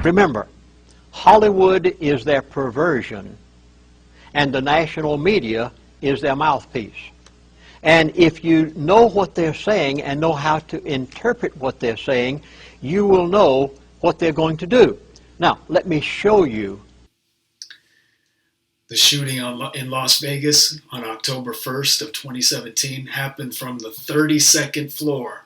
Remember, Hollywood is their perversion, and the national media is their mouthpiece. And if you know what they're saying and know how to interpret what they're saying, you will know what they're going to do. Now, let me show you. The shooting in Las Vegas on October 1st of 2017 happened from the 32nd floor.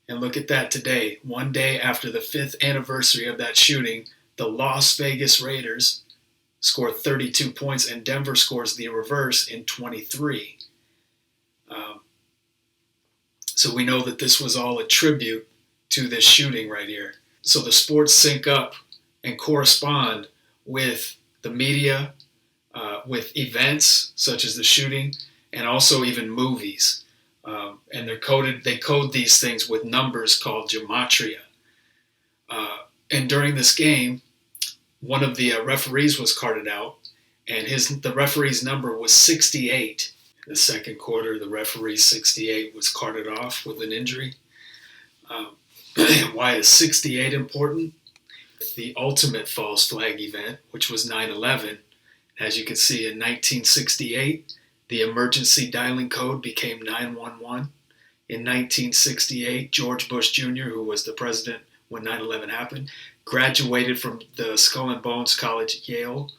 And look at that today. One day after the 5th anniversary of that shooting, the Las Vegas Raiders score 32 points and Denver scores the reverse in 23. So we know that this was all a tribute to this shooting right here. So the sports sync up and correspond with the media, with events such as the shooting, and also even movies. And they code these things with numbers called gematria. And during this game, one of the referees was carted out, and the referee's number was 68. The second quarter, the referee 68 was carted off with an injury. Why is 68 important? The ultimate false flag event, which was 9/11. As you can see, in 1968, the emergency dialing code became 911. In 1968, George Bush Jr., who was the president when 9/11 happened, graduated from the Skull and Bones College, Yale.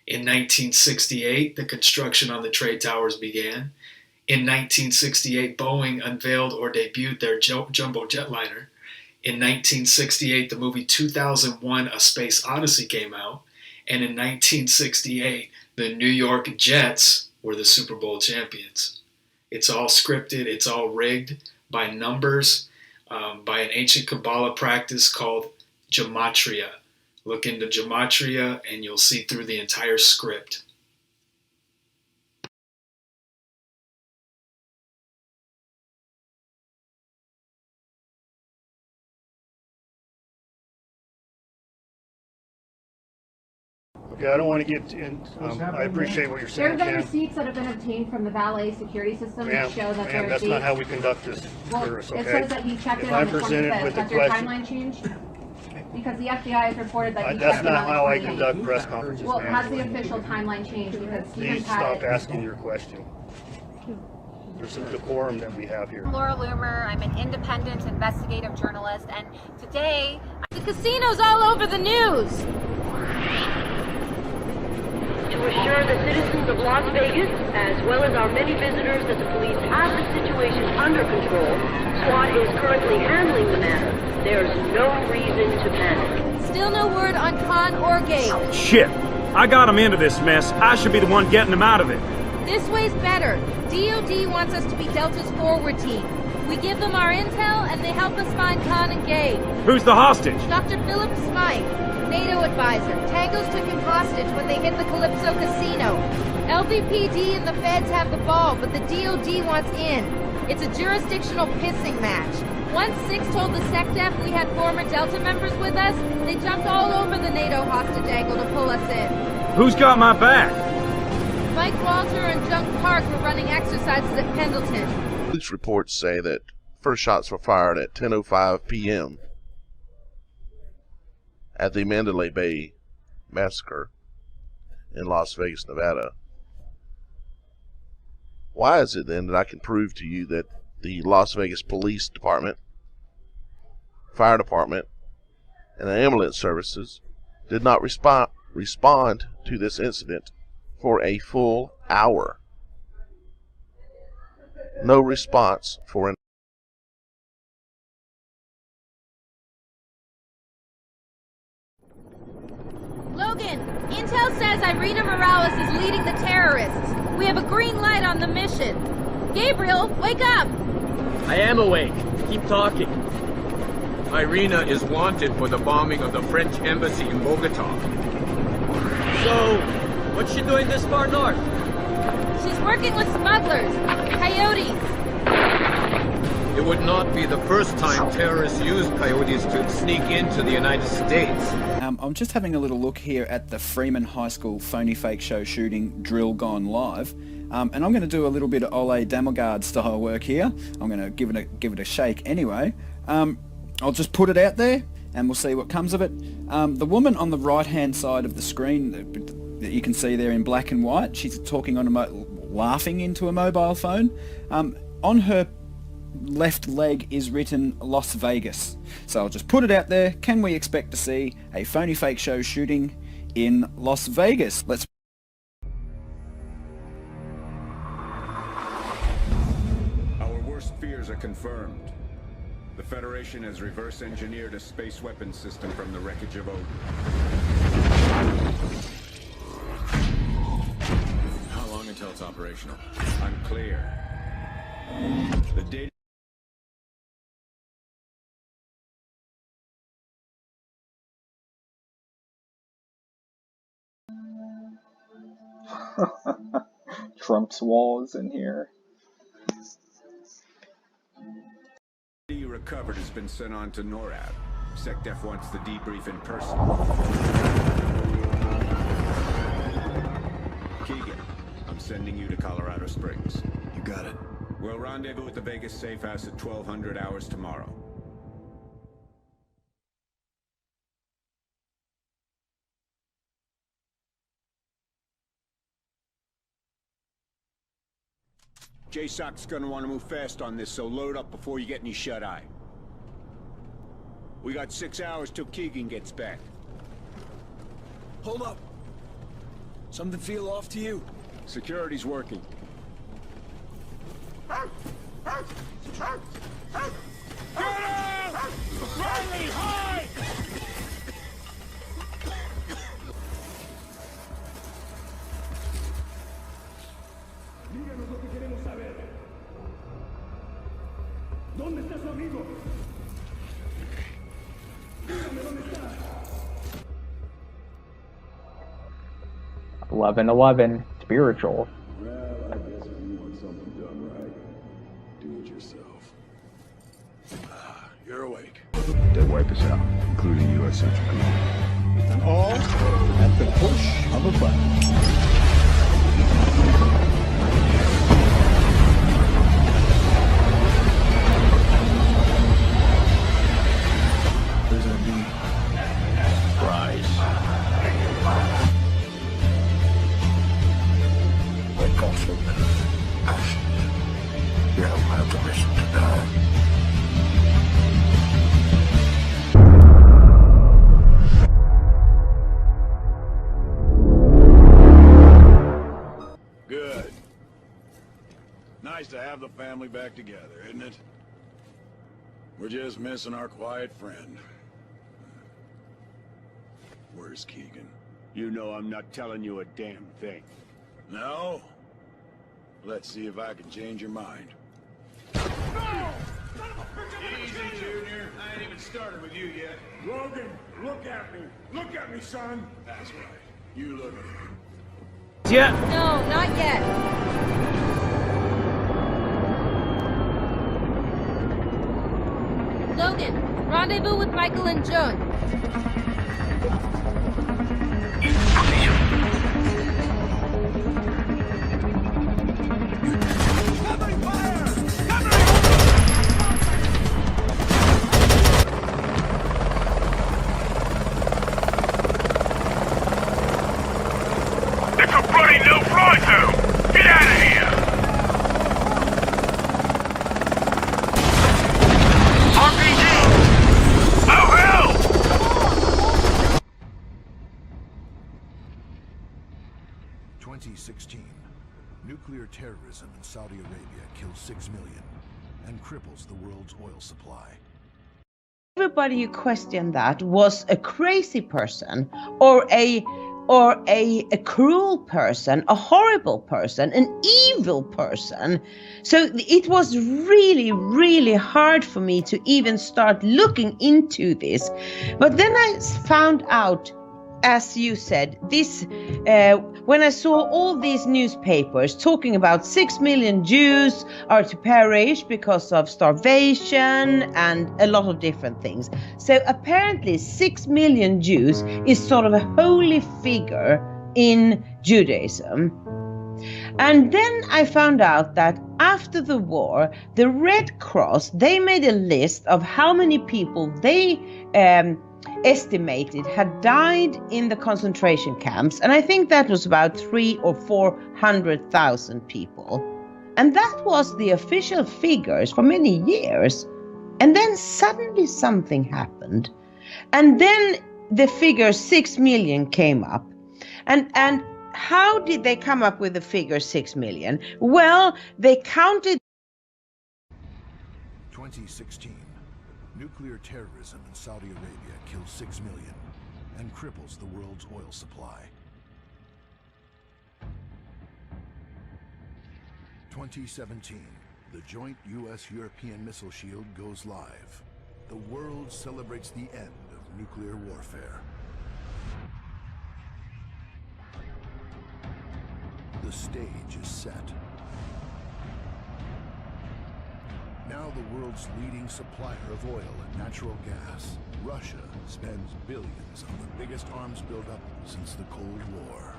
In 1968, the construction on the trade towers began. In 1968, Boeing unveiled or debuted their jumbo jetliner. In 1968, the movie 2001: A Space Odyssey came out. And in 1968, the New York Jets were the Super Bowl champions. It's all scripted. It's all rigged by numbers, by an ancient Kabbalah practice called gematria. Look into gematria and you'll see through the entire script. Okay, I don't want to get in. I appreciate what you're saying, There have been Ken. receipts that have been obtained from the valet security system that show that Ma'am, that's not how we conduct this service, okay? It says that he checked If it on I'm the presented 25th. with a Has your question, timeline changed? Because the FBI has reported that he that's checked it not on how I the 28th. conduct press conferences, Well, has the ma'am. official timeline changed? Because Stephen Please stop Paddock... asking your question. There's some decorum that we have here. Laura Loomer. I'm an independent investigative journalist, and today the casino's all over the news. To assure the citizens of Las Vegas, as well as our many visitors, that the police have the situation under control, SWAT is currently handling the matter. There's no reason to panic. Still no word on Khan or Gabe. Shit! I got him into this mess. I should be the one getting him out of it. This way's better. DOD wants us to be Delta's forward team. We give them our intel, and they help us find Khan and Gabe. Who's the hostage? Dr. Philip Smythe, NATO advisor. Tangos took him hostage when they hit the Calypso Casino. LVPD and the feds have the ball, but the DOD wants in. It's a jurisdictional pissing match. Once Six told the SecDef we had former Delta members with us, they jumped all over the NATO hostage angle to pull us in. Who's got my back? Mike Walter and Junk Park were running exercises at Pendleton. Police reports say that first shots were fired at 10:05 p.m. at the Mandalay Bay massacre in Las Vegas, Nevada. Why is it then that I can prove to you that the Las Vegas Police Department, Fire Department, and the ambulance services did not respond to this incident for a full hour? No response for an Logan, intel says Irina Morales is leading the terrorists. We have a green light on the mission. Gabriel, wake up! I am awake. Keep talking. Irina is wanted for the bombing of the French embassy in Bogota. So, what's she doing this far north? She's working with smugglers, coyotes. It would not be the first time terrorists use coyotes to sneak into the United States. I'm just having a little look here at the Freeman High School phony fake show shooting drill gone live. And I'm going to do a little bit of Ole Damogard style work here. I'm going to give it a shake anyway. I'll just put it out there. and we'll see what comes of it. The woman on the right-hand side of the screen that you can see there in black and white, she's talking on laughing into a mobile phone. On her left leg is written Las Vegas. So I'll just put it out there. Can we expect to see a phony fake show shooting in Las Vegas? Let's. Our worst fears are confirmed. The Federation has reverse engineered a space weapons system from the wreckage of Odin. How long until it's operational? Unclear. The data... Trump's walls in here. You recovered has been sent on to NORAD. SecDef wants the debrief in person. Keegan, I'm sending you to Colorado Springs. You got it. We'll rendezvous at the Vegas safe house at 1200 hours tomorrow. JSOC's gonna want to move fast on this, so load up before you get any shut-eye. We got 6 hours till Keegan gets back. Hold up. Something feel off to you? Security's working. Get out! Riley, hide! Díganos lo que queremos saber. ¿Dónde está su amigo? Dígame dónde está. 11/11 spiritual. Well, I guess if you want something done right, do it yourself. You're awake. They wipe us out, including U.S. Central Command. And all at the push of a button. Good. Nice to have the family back together, isn't it? We're just missing our quiet friend. Where's Keegan? You know I'm not telling you a damn thing. No? Let's see if I can change your mind. No! Easy, Junior. I ain't even started with you yet. Logan, look at me. Look at me, son. That's right. You look at me. Yeah. No, not yet. Logan, rendezvous with Michael and Joan. Nuclear terrorism in Saudi Arabia kills 6 million and cripples the world's oil supply. Everybody who questioned that was a crazy person or a cruel person, a horrible person, an evil person. So it was really, really hard for me to even start looking into this. But then I found out, as you said, this when I saw all these newspapers talking about 6 million Jews are to perish because of starvation and a lot of different things. So apparently 6 million Jews is sort of a holy figure in Judaism. And then I found out that after the war, the Red Cross, they made a list of how many people they estimated had died in the concentration camps. And I think that was about 300,000 or 400,000 people. And that was the official figures for many years. And then suddenly something happened. And then the figure 6 million came up. And how did they come up with the figure 6 million? Well, they counted. 2016. Nuclear terrorism in Saudi Arabia kills 6 million and cripples the world's oil supply. 2017. The joint U.S.-European missile shield goes live. The world celebrates the end of nuclear warfare. The stage is set. Now the world's leading supplier of oil and natural gas, Russia spends billions on the biggest arms buildup since the Cold War.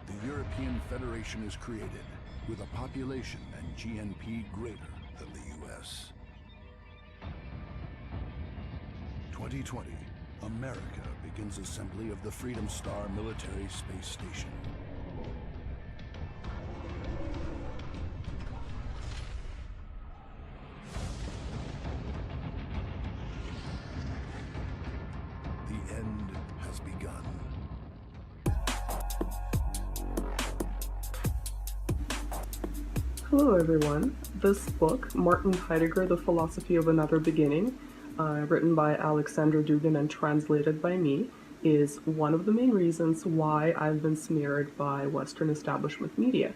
The European Federation is created with a population and GNP greater than the US. 2020, America begins assembly of the Freedom Star military space station. The end has begun. Hello everyone. This book, Martin Heidegger, The Philosophy of Another Beginning, written by Alexander Dugin and translated by me, is one of the main reasons why I've been smeared by Western establishment media.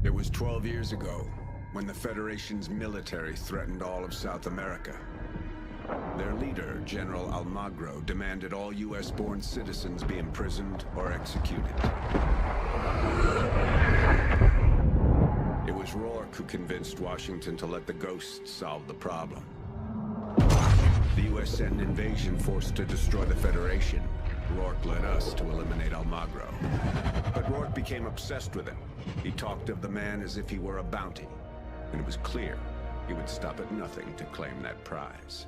It was 12 years ago when the Federation's military threatened all of South America. Their leader, General Almagro, demanded all US-born citizens be imprisoned or executed. It was Rourke who convinced Washington to let the ghosts solve the problem. The US sent an invasion force to destroy the Federation. Rourke led us to eliminate Almagro. But Rourke became obsessed with him. He talked of the man as if he were a bounty. And it was clear he would stop at nothing to claim that prize.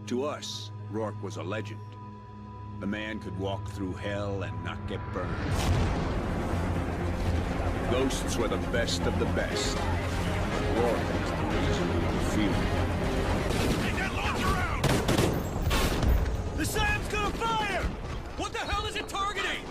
To us, Rourke was a legend. The man could walk through hell and not get burned. Ghosts were the best of the best. Rourke was the reason we were feared. Get that launcher out! The SAM's gonna fire! What the hell is it targeting?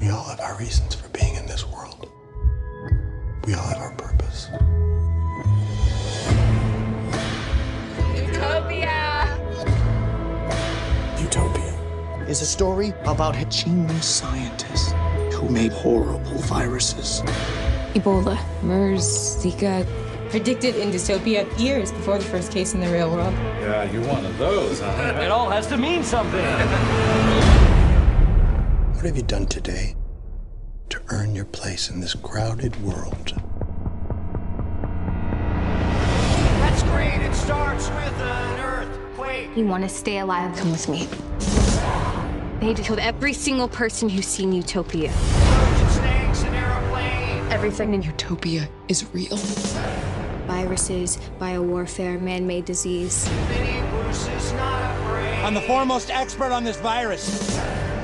We all have our reasons for being in this world. We all have our purpose. Utopia is a story about a genius scientist who made horrible viruses. Ebola, MERS, Zika. Predicted in dystopia years before the first case in the real world. Yeah, you're one of those, huh? It all has to mean something. What have you done today to earn your place in this crowded world? That's great. It starts with an earthquake. You want to stay alive? Come with me. They need to kill every single person who's seen Utopia. Snakes and airplanes. Everything in Utopia is real. Viruses, biowarfare, man-made disease. I'm the foremost expert on this virus.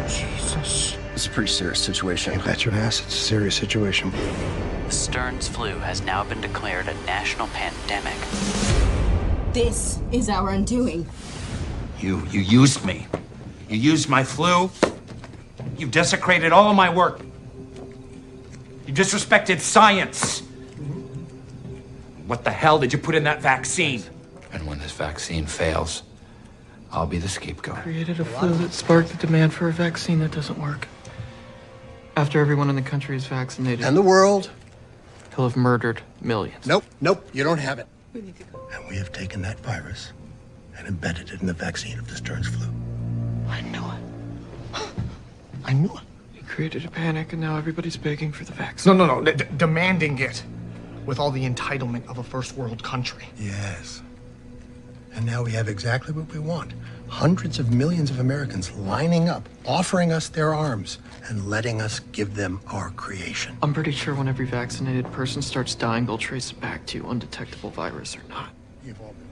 Jesus. It's a pretty serious situation. You bet your ass it's a serious situation. The Stearns flu has now been declared a national pandemic. This is our undoing. You used me. You used my flu. You desecrated all of my work. You disrespected science. What the hell did you put in that vaccine? And when this vaccine fails, I'll be the scapegoat. Created a flu that sparked the demand for a vaccine that doesn't work. After everyone in the country is vaccinated. And the world? He'll have murdered millions. Nope, you don't have it. We need to go. And we have taken that virus and embedded it in the vaccine of the Stearns flu. I knew it. I knew it. He created a panic and now everybody's begging for the vaccine. No. Demanding it. With all the entitlement of a first world country. Yes. And now we have exactly what we want. Hundreds of millions of Americans lining up, offering us their arms, and letting us give them our creation. I'm pretty sure when every vaccinated person starts dying, they'll trace it back to undetectable virus or not.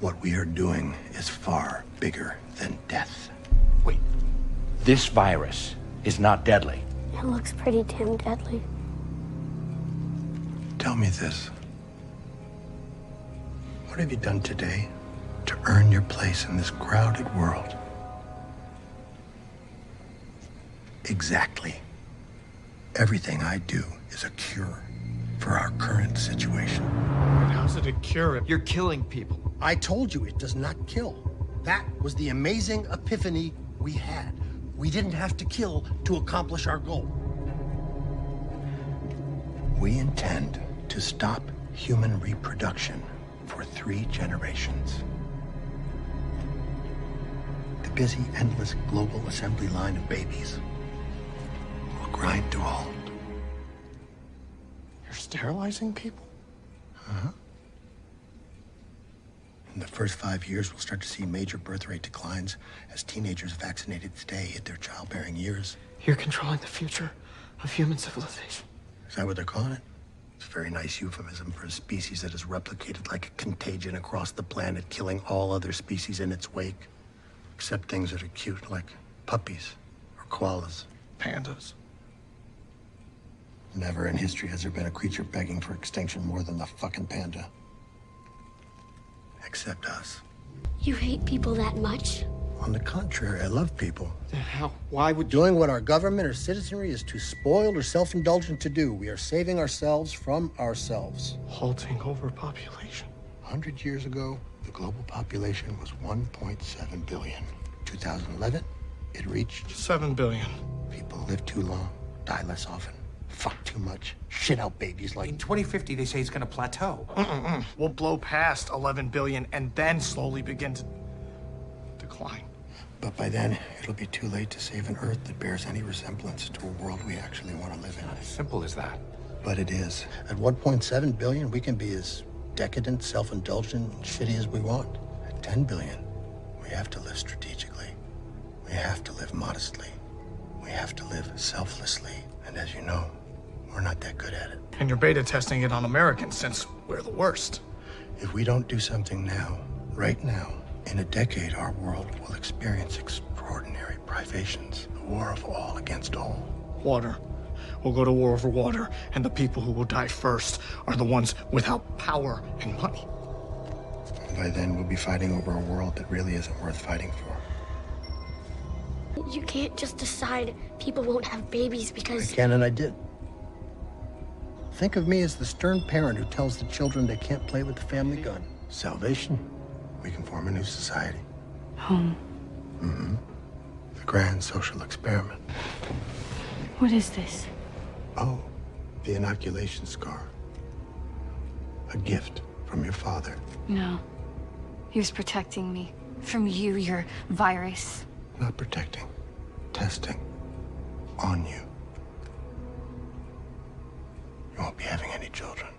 What we are doing is far bigger than death. Wait. This virus is not deadly. It looks pretty damn deadly. Tell me this. What have you done today to earn your place in this crowded world? Exactly. Everything I do is a cure for our current situation. But how's it a cure? You're killing people. I told you it does not kill. That was the amazing epiphany we had. We didn't have to kill to accomplish our goal. We intend to stop human reproduction for 3 generations. The busy, endless global assembly line of babies will grind to a halt. You're sterilizing people? Uh-huh. In the first 5 years, we'll start to see major birth rate declines as teenagers vaccinated today hit their childbearing years. You're controlling the future of human civilization. Is that what they're calling it? It's a very nice euphemism for a species that has replicated like a contagion across the planet, killing all other species in its wake. Except things that are cute, like puppies or koalas. Pandas. Never in history has there been a creature begging for extinction more than the fucking panda. Except us. You hate people that much? On the contrary, I love people. Then how? Why would Doing what our government or citizenry is too spoiled or self-indulgent to do. We are saving ourselves from ourselves. Halting overpopulation. 100 years ago, the global population was 1.7 billion. 2011, it reached 7 billion. People live too long, die less often. Fuck too much. Shit out babies like... In 2050, they say it's gonna plateau. We'll blow past 11 billion and then slowly begin to decline. But by then, it'll be too late to save an Earth that bears any resemblance to a world we actually want to live in. Not as simple as that. But it is. At 1.7 billion, we can be as decadent, self-indulgent, and shitty as we want. At 10 billion, we have to live strategically. We have to live modestly. We have to live selflessly. And as you know, we're not that good at it. And you're beta testing it on Americans since we're the worst. If we don't do something now, right now, in a decade, our world will experience extraordinary privations. The war of all against all. Water. We'll go to war over water, and the people who will die first are the ones without power and money. And by then, we'll be fighting over a world that really isn't worth fighting for. You can't just decide people won't have babies because... I can and I did. Think of me as the stern parent who tells the children they can't play with the family gun. Salvation. We can form a new society. Home. Mm-hmm. The grand social experiment. What is this? Oh, the inoculation scar. A gift from your father. No. He was protecting me. From you, your virus. Not protecting. Testing. On you. You won't be having any children.